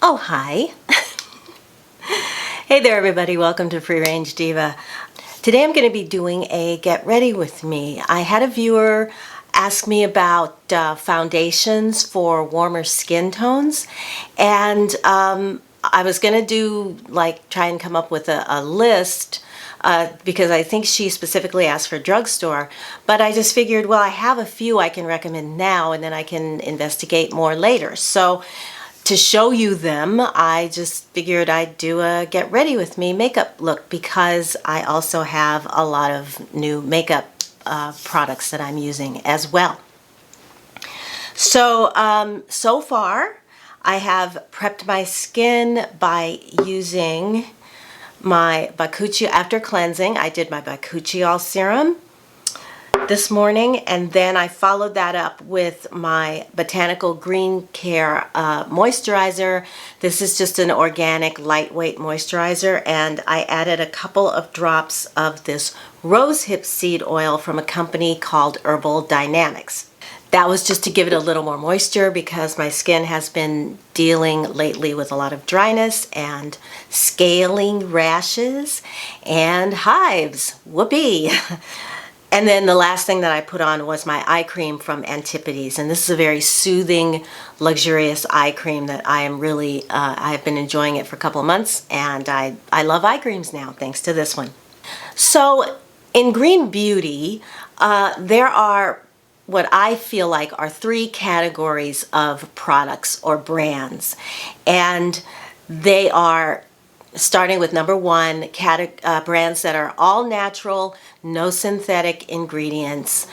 Oh, hi. Hey there, everybody. Welcome to Free Range Diva. Today I'm going to be doing a get ready with me. I had a viewer ask me about foundations for warmer skin tones, and I was going to do try and come up with a list because I think she specifically asked for drugstore, but I just figured, well, I have a few I can recommend now and then I can investigate more later. So to show you them, I just figured I'd do a get ready with me makeup look because I also have a lot of new makeup products that I'm using as well. So, so far I have prepped my skin by using my Bakuchiol. After cleansing, I did my Bakuchiol serum this morning, and then I followed that up with my Botanical Green Care moisturizer. This is just an organic lightweight moisturizer, and I added a couple of drops of this rosehip seed oil from a company called Herbal Dynamics. That was just to give it a little more moisture because my skin has been dealing lately with a lot of dryness and scaling rashes and hives. Whoopee! And then the last thing that I put on was my eye cream from Antipodes, and this is a very soothing, luxurious eye cream that I am really, I've been enjoying it for a couple of months, and I love eye creams now thanks to this one. So in Green Beauty, there are what I feel like are three categories of products or brands, and they are starting with number one, brands that are all natural, no synthetic ingredients.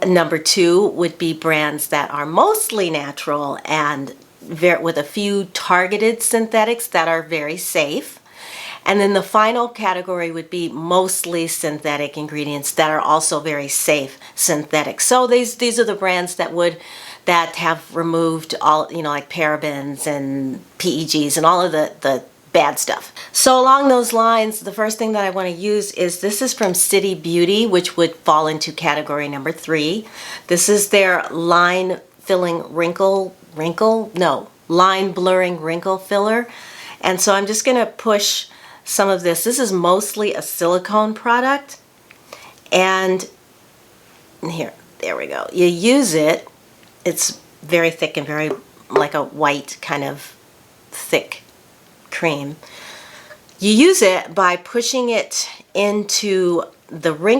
Number two would be brands that are mostly natural and with a few targeted synthetics that are very safe. And then the final category would be mostly synthetic ingredients that are also very safe synthetic. So these are the brands that have removed all, like parabens and PEGs and all of the bad stuff. So along those lines, the first thing that I want to use is, this is from City Beauty, which would fall into category number 3. This is their line filling line blurring wrinkle filler. And so I'm just going to push some of this. This is mostly a silicone product. And there we go. You use it. It's very thick and very like a white kind of thick cream. You use it by pushing it into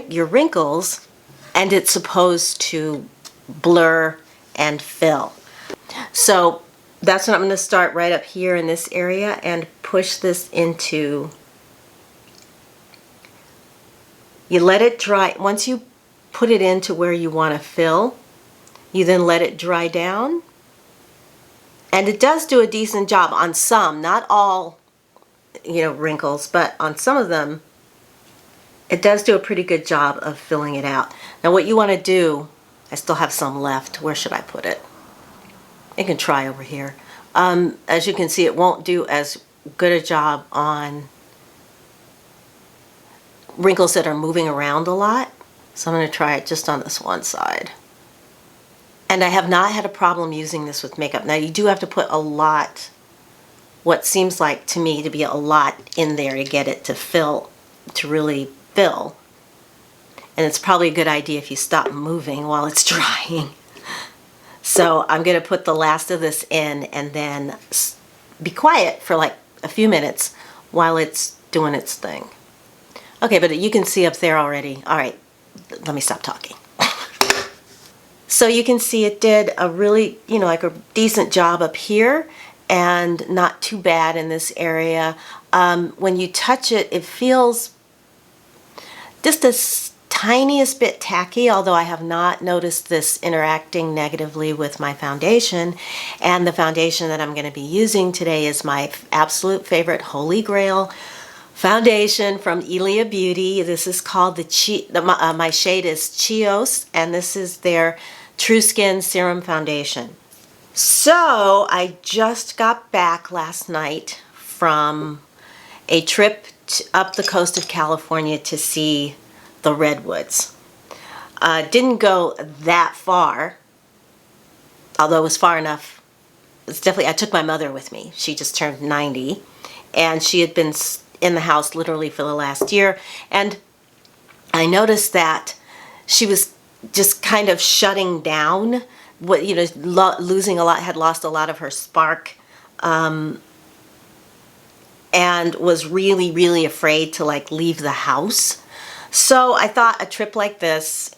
your wrinkles, and it's supposed to blur and fill. So that's what I'm going to start right up here in this area and push this into. You let it dry. Once you put it into where you want to fill, you then let it dry down. And it does do a decent job on some, not all, wrinkles, but on some of them, it does do a pretty good job of filling it out. Now what you want to do, I still have some left. Where should I put it? You can try over here. As you can see, it won't do as good a job on wrinkles that are moving around a lot. So I'm going to try it just on this one side. And I have not had a problem using this with makeup. Now you do have to put a lot, what seems like to me to be a lot in there to get it to fill, to really fill. And it's probably a good idea if you stop moving while it's drying. So I'm going to put the last of this in and then be quiet for like a few minutes while it's doing its thing. Okay, but you can see up there already. All right, let me stop talking. So you can see it did a really, like a decent job up here and not too bad in this area. When you touch it, it feels just the tiniest bit tacky, although I have not noticed this interacting negatively with my foundation. And the foundation that I'm going to be using today is my absolute favorite Holy Grail foundation from Ilia Beauty. This is called my shade is Chios, and this is their True Skin Serum Foundation. So I just got back last night from a trip up the coast of California to see the redwoods. Didn't go that far, although it was far enough it's definitely, I took my mother with me. She just turned 90, and she had been in the house literally for the last year. And I noticed that she was just kind of shutting down, losing a lot, had lost a lot of her spark, and was really, really afraid to like leave the house. So I thought a trip like this,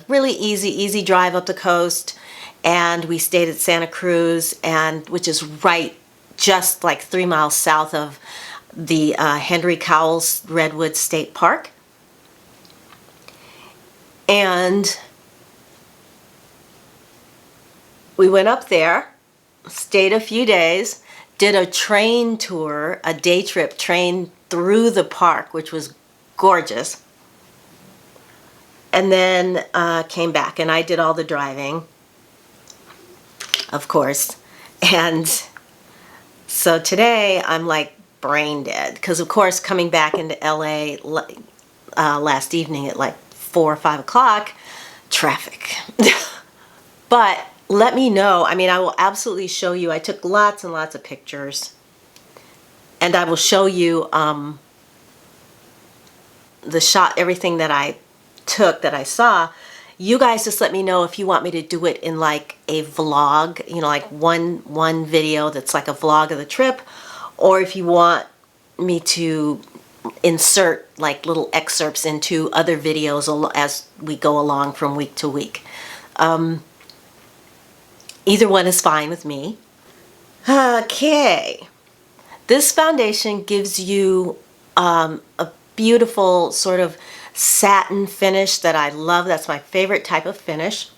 really easy drive up the coast, and we stayed at Santa Cruz, and which is right just like 3 miles south of the Henry Cowles Redwood State Park. And we went up there, stayed a few days, did a train tour, a day trip train through the park, which was gorgeous. And then came back, and I did all the driving, of course. And so today I'm like brain dead, because of course coming back into LA last evening at like 4 or 5 o'clock, traffic. But let me know. I mean, I will absolutely show you. I took lots and lots of pictures, and I will show you the shot, everything that I took, that I saw. You guys just let me know if you want me to do it in like a vlog, like one video that's like a vlog of the trip, or if you want me to insert like little excerpts into other videos as we go along from week to week. Either one is fine with me. Okay. This foundation gives you a beautiful sort of satin finish that I love. That's my favorite type of finish.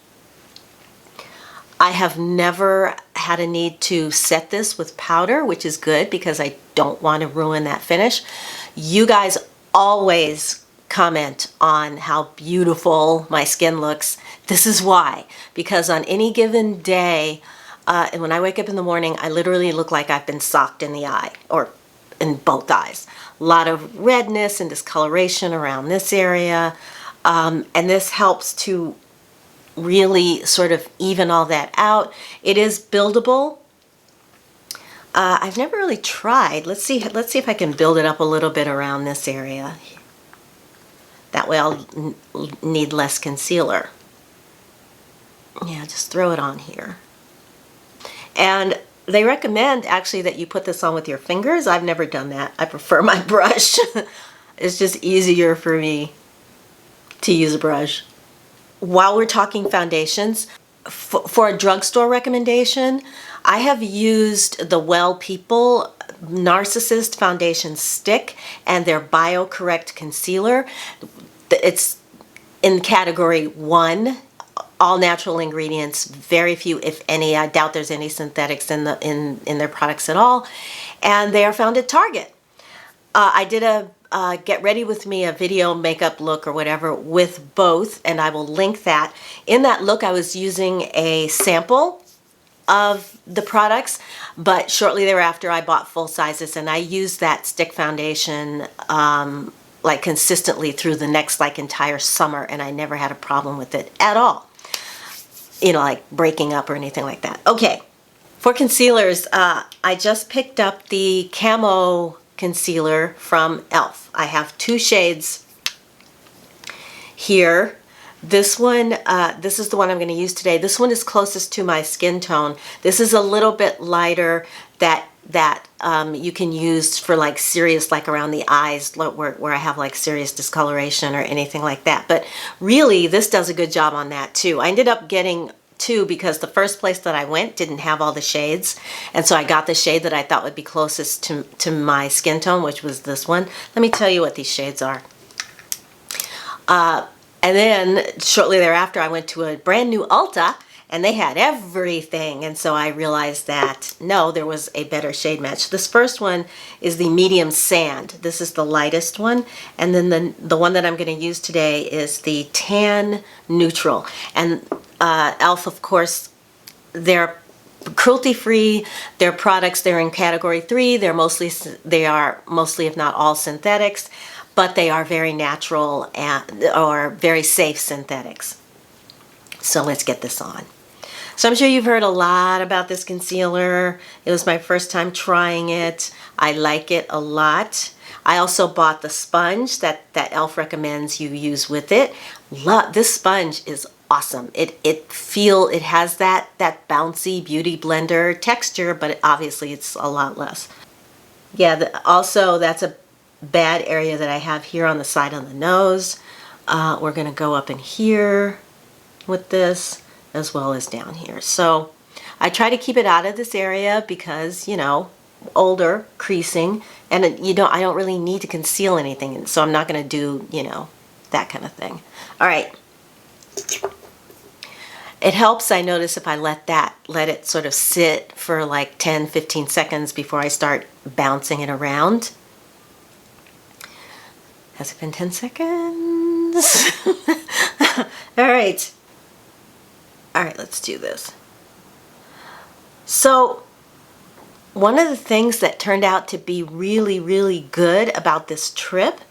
I have never had a need to set this with powder, which is good because I don't want to ruin that finish. You guys always comment on how beautiful my skin looks. This is why, because on any given day, and when I wake up in the morning, I literally look like I've been socked in the eye, or in both eyes. A lot of redness and discoloration around this area, and this helps to really sort of even all that out. It is buildable. I've never really tried. Let's see if I can build it up a little bit around this area. That way I'll need less concealer. Yeah, just throw it on here. And they recommend actually that you put this on with your fingers. I've never done that. I prefer my brush. It's just easier for me to use a brush. While we're talking foundations, for a drugstore recommendation, I have used the Well People Narcissist Foundation Stick and their BioCorrect Concealer. It's in category 1, all natural ingredients, very few, if any. I doubt there's any synthetics in their products at all. And they are found at Target. I did a get ready with me, a video makeup look or whatever with both, and I will link that. In that look, I was using a sample of the products, but shortly thereafter I bought full sizes, and I used that stick foundation like consistently through the next like entire summer, and I never had a problem with it at all, like breaking up or anything like that. Okay, for concealers, I just picked up the Camo concealer from e.l.f. I have 2 shades here. This one, this is the one I'm going to use today. This one is closest to my skin tone. This is a little bit lighter that you can use for like serious, like around the eyes where I have like serious discoloration or anything like that. But really, this does a good job on that too. I ended up getting 2 because the first place that I went didn't have all the shades, and so I got the shade that I thought would be closest to my skin tone, which was this one. Let me tell you what these shades are. And then shortly thereafter I went to a brand new Ulta, and they had everything, and so I realized that no, there was a better shade match. This first one is the medium sand. This is the lightest one, and then the one that I'm going to use today is the tan neutral. And e.l.f., of course, they're cruelty-free. Their products, they're in category 3. They are mostly, if not all, synthetics, but they are very natural or very safe synthetics. So let's get this on. So I'm sure you've heard a lot about this concealer. It was my first time trying it. I like it a lot. I also bought the sponge that e.l.f. recommends you use with it. This sponge is awesome. It has that bouncy beauty blender texture, but obviously it's a lot less. Yeah, also that's a bad area that I have here on the side on the nose. We're gonna go up in here with this, as well as down here. So I try to keep it out of this area because, you know, older, creasing, and I don't really need to conceal anything, so I'm not going to do, you know, that kind of thing. All right. It helps, I notice, if I let it sort of sit for like 10-15 seconds before I start bouncing it around. Has it been 10 seconds? All right. All right, let's do this. So one of the things that turned out to be really, really good about this trip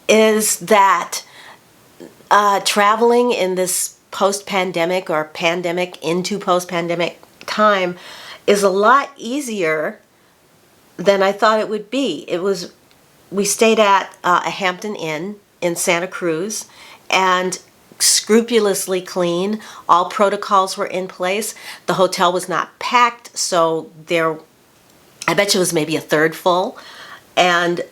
is that traveling in this post-pandemic or pandemic into post-pandemic time is a lot easier than I thought it would be. We stayed at a Hampton Inn in Santa Cruz, and scrupulously clean. All protocols were in place. The hotel was not packed, so I bet you it was maybe a third full. And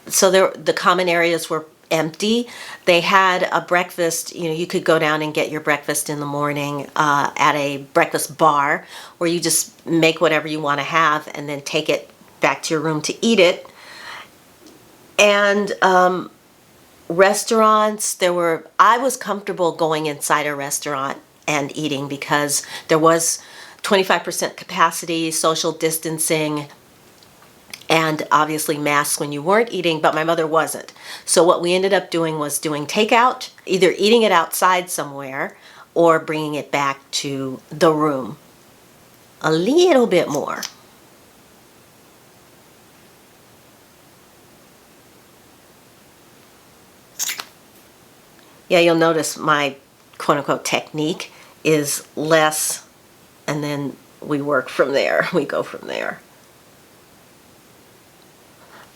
so the common areas were empty. They had a breakfast, you know, you could go down and get your breakfast in the morning at a breakfast bar where you just make whatever you want to have and then take it back to your room to eat it. And restaurants, I was comfortable going inside a restaurant and eating because there was 25% capacity, social distancing, and obviously masks when you weren't eating, but my mother wasn't. So what we ended up doing was doing takeout, either eating it outside somewhere or bringing it back to the room. A little bit more. Yeah, you'll notice my quote-unquote technique is less, and then we work from there. We go from there.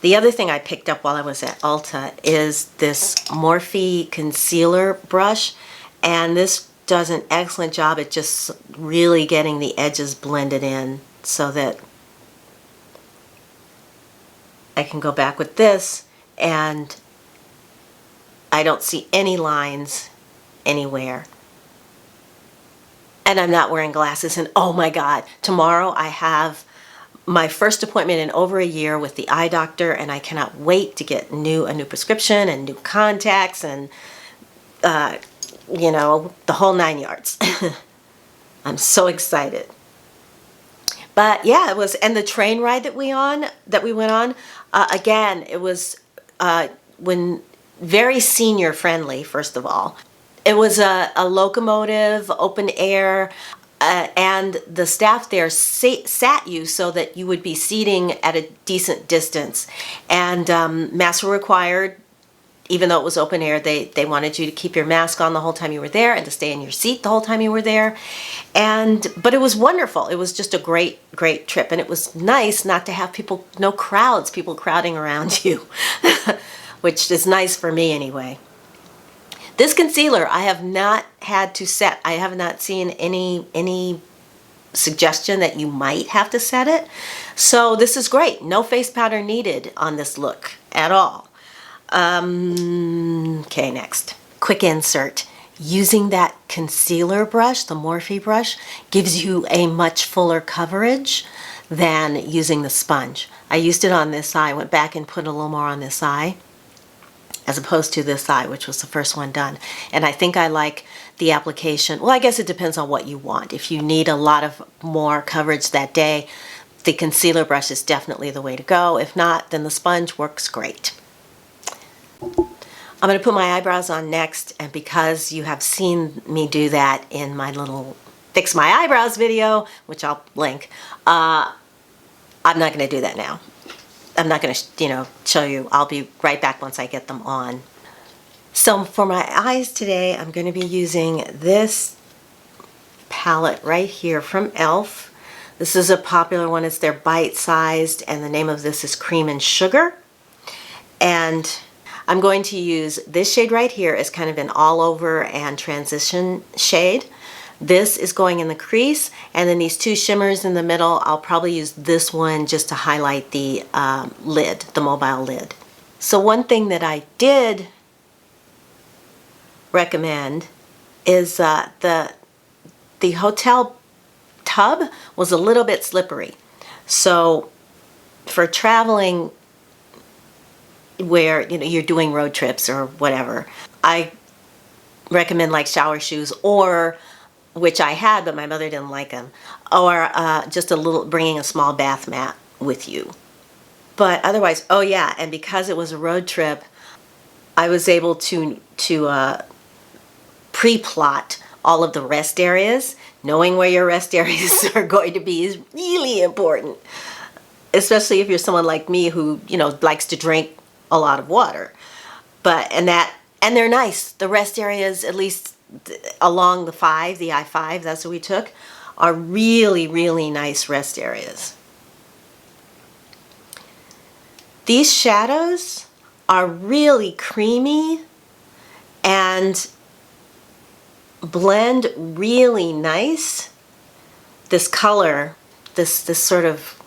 The other thing I picked up while I was at Ulta is this Morphe concealer brush, and this does an excellent job at just really getting the edges blended in so that I can go back with this and I don't see any lines anywhere. And I'm not wearing glasses, and oh my God, tomorrow I have my first appointment in over a year with the eye doctor, and I cannot wait to get a new prescription and new contacts and you know, the whole 9 yards. I'm so excited. But yeah, it was, and the train ride that we went on, again, it was very senior friendly, first of all. It was a locomotive, open air, and the staff there sat you so that you would be seating at a decent distance. And masks were required, even though it was open air. They wanted you to keep your mask on the whole time you were there and to stay in your seat the whole time you were there. But it was wonderful. It was just a great trip, and it was nice not to have people crowding around you, which is nice for me anyway. This concealer I have not had to set. I have not seen any suggestion that you might have to set it. So this is great. No face powder needed on this look at all. Okay, next. Quick insert. Using that concealer brush, the Morphe brush, gives you a much fuller coverage than using the sponge. I used it on this eye, went back and put a little more on this eye, as opposed to this eye, which was the first one done. And I think I like the application. Well, I guess it depends on what you want. If you need a lot of more coverage that day, the concealer brush is definitely the way to go. If not, then the sponge works great. I'm going to put my eyebrows on next, and because you have seen me do that in my little Fix My Eyebrows video, which I'll link, I'm not going to do that now. I'm not going to, show you. I'll be right back once I get them on. So for my eyes today, I'm going to be using this palette right here from e.l.f. This is a popular one. It's their bite-sized, and the name of this is Cream and Sugar. And I'm going to use this shade right here as kind of an all-over and transition shade. This is going in the crease, and then these two shimmers in the middle, I'll probably use this one just to highlight the lid, the mobile lid. So one thing that I did recommend is the hotel tub was a little bit slippery. So for traveling where you're doing road trips or whatever, I recommend like shower shoes, or which I had but my mother didn't like them, or just bringing a small bath mat with you. But otherwise, oh yeah, and because it was a road trip, I was able to pre-plot all of the rest areas. Knowing where your rest areas are going to be is really important, especially if you're someone like me who likes to drink a lot of water. And they're nice. The rest areas, at least along the I-5, that's what we took, are really, really nice rest areas. These shadows are really creamy and blend really nice. This color, this sort of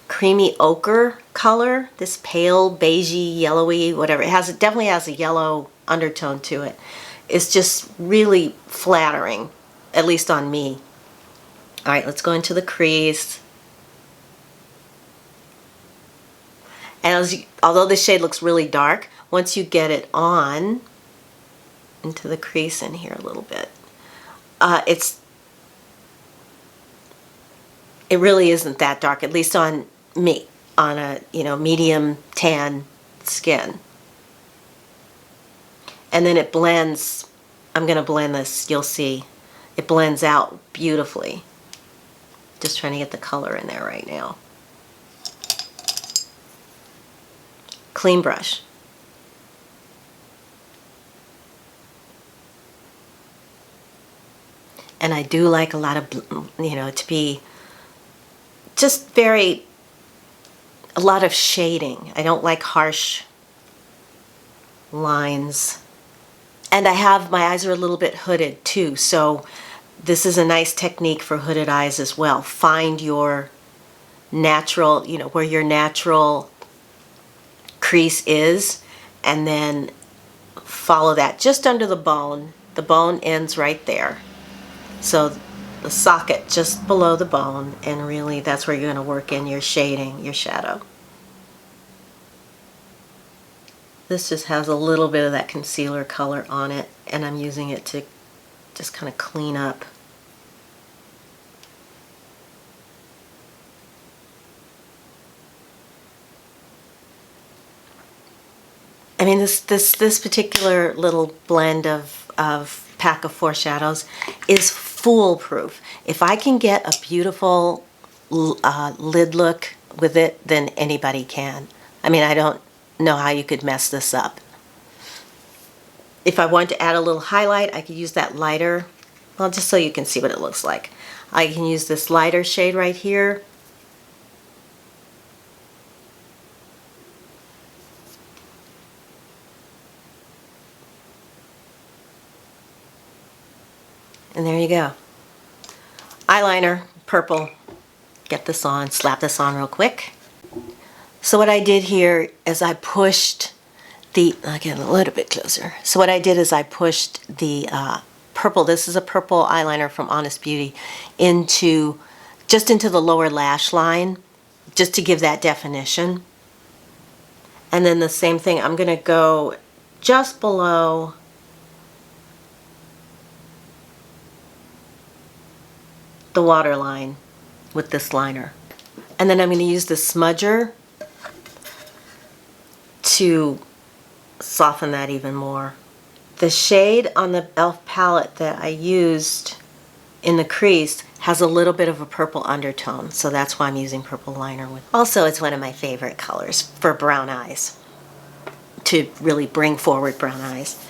creamy ochre color, this pale beigey, yellowy, whatever. It definitely has a yellow undertone to it. It's just really flattering, at least on me. All right, let's go into the crease. And although this shade looks really dark, once you get it on into the crease in here a little bit, it really isn't that dark, at least on me, on a medium tan skin. And then it blends. I'm gonna blend this, you'll see. It blends out beautifully. Just trying to get the color in there right now. Clean brush. And I do like a lot of, to be just a lot of shading. I don't like harsh lines. And my eyes are a little bit hooded too, so this is a nice technique for hooded eyes as well. Find your natural, where your natural crease is, and then follow that just under the bone. The bone ends right there. So the socket just below the bone, and really that's where you're going to work in your shading, your shadow. This just has a little bit of that concealer color on it, and I'm using it to just kind of clean up. I mean, this particular little blend of pack of 4 shadows is foolproof. If I can get a beautiful lid look with it, then anybody can. I mean, I don't know how you could mess this up. If I want to add a little highlight, I could use that lighter, well, just so you can see what it looks like. I can use this lighter shade right here. And there you go. Eyeliner, purple. Get this on, slap this on real quick. So what I did here is I pushed I'll get a little bit closer. So what I did is I pushed the purple, this is a purple eyeliner from Honest Beauty, just into the lower lash line, just to give that definition. And then the same thing, I'm gonna go just below the waterline with this liner. And then I'm going to use the smudger to soften that even more. The shade on the e.l.f. palette that I used in the crease has a little bit of a purple undertone, so that's why I'm using purple liner with. Also, it's one of my favorite colors for brown eyes, to really bring forward brown eyes.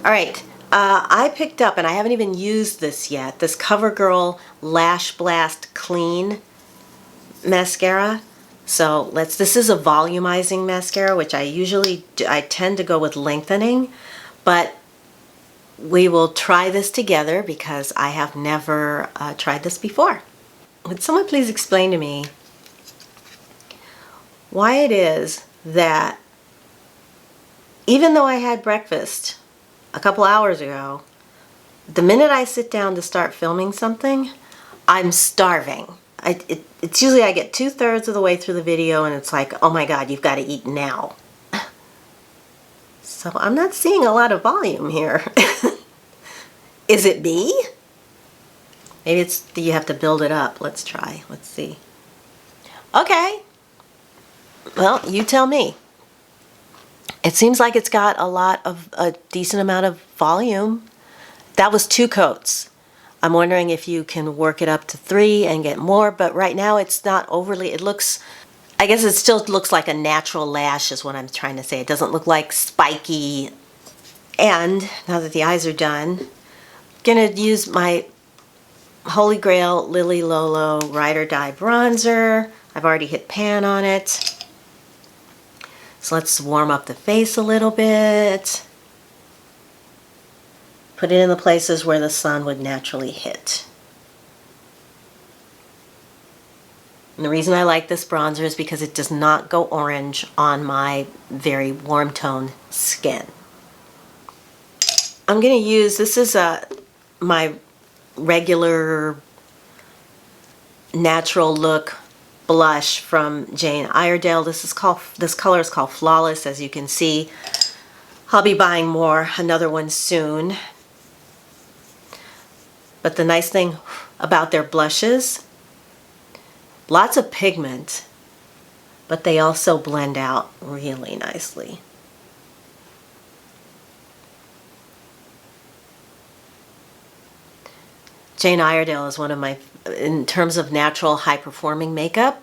All right, I picked up, and I haven't even used this yet, this CoverGirl Lash Blast Clean mascara. So this is a volumizing mascara, which I tend to go with lengthening, but we will try this together because I have never tried this before. Would someone please explain to me why it is that even though I had breakfast a couple hours ago, the minute I sit down to start filming something, I'm starving. It's usually I get 2/3 of the way through the video and it's like, oh my God, you've got to eat now. So I'm not seeing a lot of volume here. Is it me? Maybe it's you have to build it up. Let's try. Let's see. Okay. Well, you tell me. It seems like it's got a decent amount of volume. That was 2 coats. I'm wondering if you can work it up to 3 and get more, but right now it's not overly, I guess it still looks like a natural lash is what I'm trying to say. It doesn't look like spiky. And now that the eyes are done, I'm gonna use my Holy Grail Lily Lolo Ride or Die bronzer. I've already hit pan on it. So let's warm up the face a little bit. Put it in the places where the sun would naturally hit. And the reason I like this bronzer is because it does not go orange on my very warm tone skin. I'm going to use, this is my regular natural look blush from Jane Iredale. This color is called Flawless, as you can see. I'll be buying another one soon. But the nice thing about their blushes, lots of pigment, but they also blend out really nicely. Jane Iredale is one of my, in terms of natural high-performing makeup,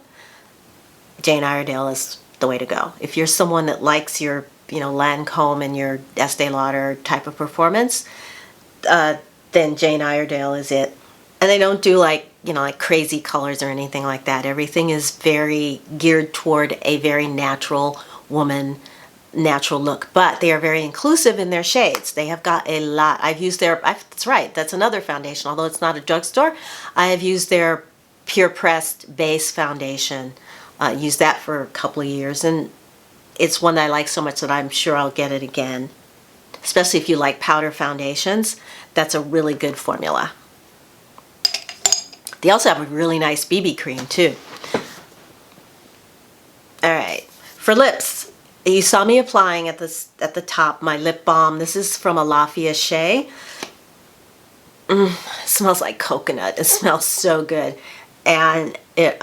Jane Iredale is the way to go. If you're someone that likes your, Lancome and your Estee Lauder type of performance, then Jane Iredale is it. And they don't do like crazy colors or anything like that. Everything is very geared toward a very natural woman, natural look, but they are very inclusive in their shades. They have got a lot. I've used that's right, that's another foundation, although it's not a drugstore. I have used their Pure Pressed Base Foundation. Used that for a couple of years, and it's one that I like so much that I'm sure I'll get it again. Especially if you like powder foundations, that's a really good formula. They also have a really nice BB cream too. All right, for lips, you saw me applying at the top my lip balm. This is from Alafia Shea. It smells like coconut. It smells so good, and it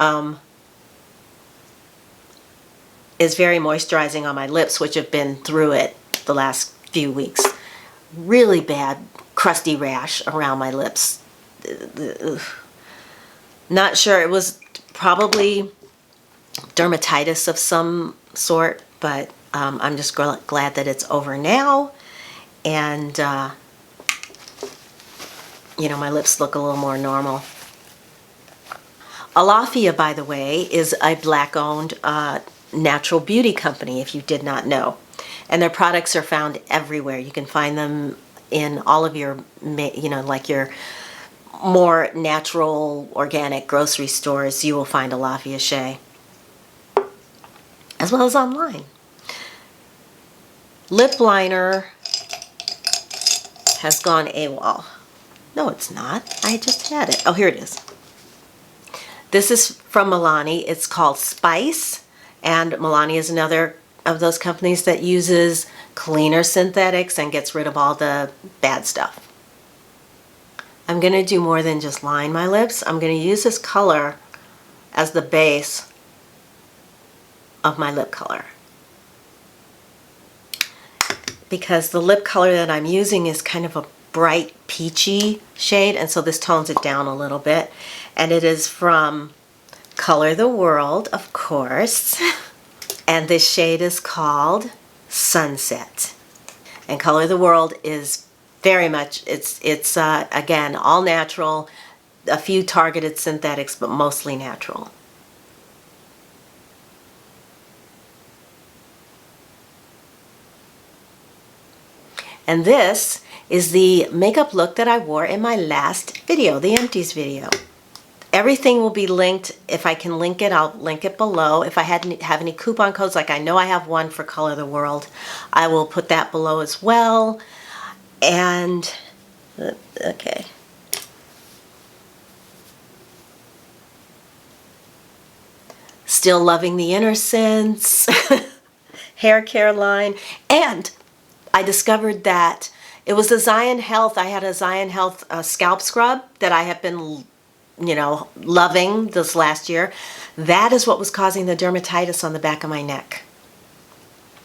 is very moisturizing on my lips, which have been through it the last few weeks. Really bad crusty rash around my lips. Not sure, it was probably dermatitis of some sort, but I'm just glad that it's over now, and my lips look a little more normal. Alafia, by the way, is a Black-owned natural beauty company, if you did not know. And their products are found everywhere. You can find them in all of your, like your more natural, organic grocery stores. You will find Alafia Shea, as well as online. Lip liner has gone AWOL. No, it's not. I just had it. Oh, here it is. This is from Milani. It's called Spice. And Milani is another of those companies that uses cleaner synthetics and gets rid of all the bad stuff. I'm going to do more than just line my lips. I'm going to use this color as the base of my lip color, because the lip color that I'm using is kind of a bright peachy shade, and so this tones it down a little bit. And it is from Color the World, of course, and this shade is called Sunset. And Color the World is very much. It's again, all natural, a few targeted synthetics, but mostly natural. And this is the makeup look that I wore in my last video, the empties video. Everything will be linked. If I can link it, I'll link it below. If I have any coupon codes, like I know I have one for Color the World, I will put that below as well. And, okay. Still loving the Innocence hair care line. And I discovered that it was the Zion Health. I had a Zion Health scalp scrub that I have been, you know, loving this last year. That is what was causing the dermatitis on the back of my neck.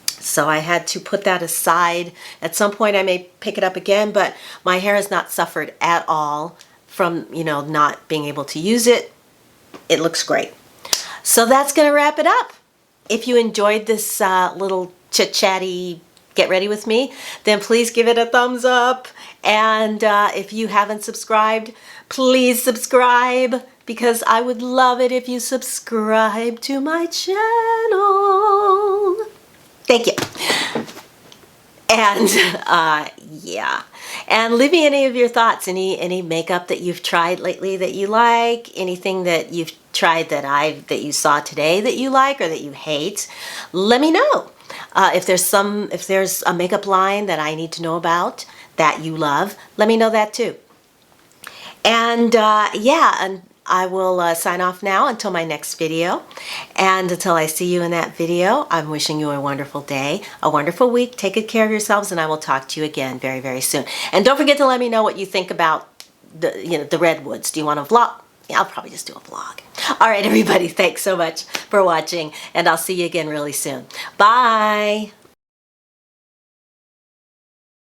So I had to put that aside. At some point I may pick it up again, but my hair has not suffered at all from, you know, not being able to use it. It looks great. So that's going to wrap it up. If you enjoyed this little chit-chatty get ready with me, then please give it a thumbs up. And if you haven't subscribed, please subscribe, because I would love it if you subscribe to my channel. Thank you. And yeah, and leave me any of your thoughts, any makeup that you've tried lately that you like, anything that you've tried that you saw today that you like or that you hate. Let me know. If there's a makeup line that I need to know about that you love, let me know that too. And yeah, and I will sign off now until my next video. And until I see you in that video, I'm wishing you a wonderful day, a wonderful week. Take good care of yourselves, and I will talk to you again very, very soon. And don't forget to let me know what you think about the redwoods. Do you want a vlog? Yeah, I'll probably just do a vlog. All right, everybody, thanks so much for watching, and I'll see you again really soon. Bye.